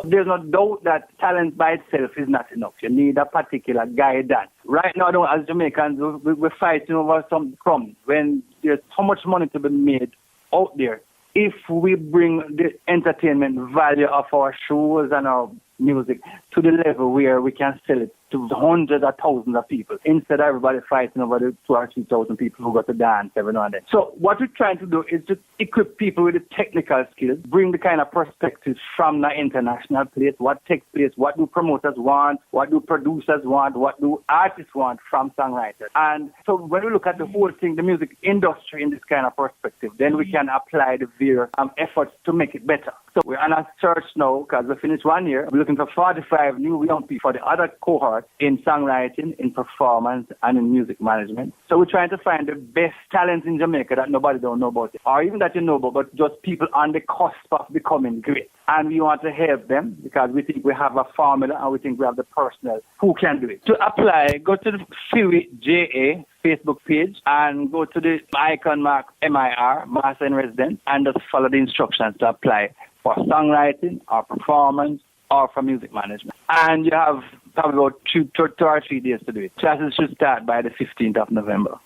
There's no doubt that talent by itself is not enough. You need a particular guidance. Right now, as Jamaicans, we're fighting over some crumbs when there's so much money to be made out there. If we bring the entertainment value of our shows and our music to the level where we can sell it to hundreds of thousands of people, instead of everybody fighting over the 2,000 or 3,000 people who got to dance every now and then. So what we're trying to do is to equip people with the technical skills, bring the kind of perspectives from the international place, what takes place, what do promoters want, what do producers want, what do artists want from songwriters. And so when we look at the whole thing, the music industry in this kind of perspective, then we can apply the various efforts to make it better. So we're on a search now because we finished 1 year. We're looking for 45 new young people for the other cohort in songwriting, in performance, and in music management. So we're trying to find the best talents in Jamaica that nobody don't know about it, or even that you know about, but just people on the cusp of becoming great. And we want to help them because we think we have a formula and we think we have the personnel who can do it. To apply, go to the FIWI JA Facebook page and go to the icon mark MIR, Master in Residence, and just follow the instructions to apply for songwriting or performance or for music management. And you have probably about 2 or 3 days to do it. Classes should start by the 15th of November.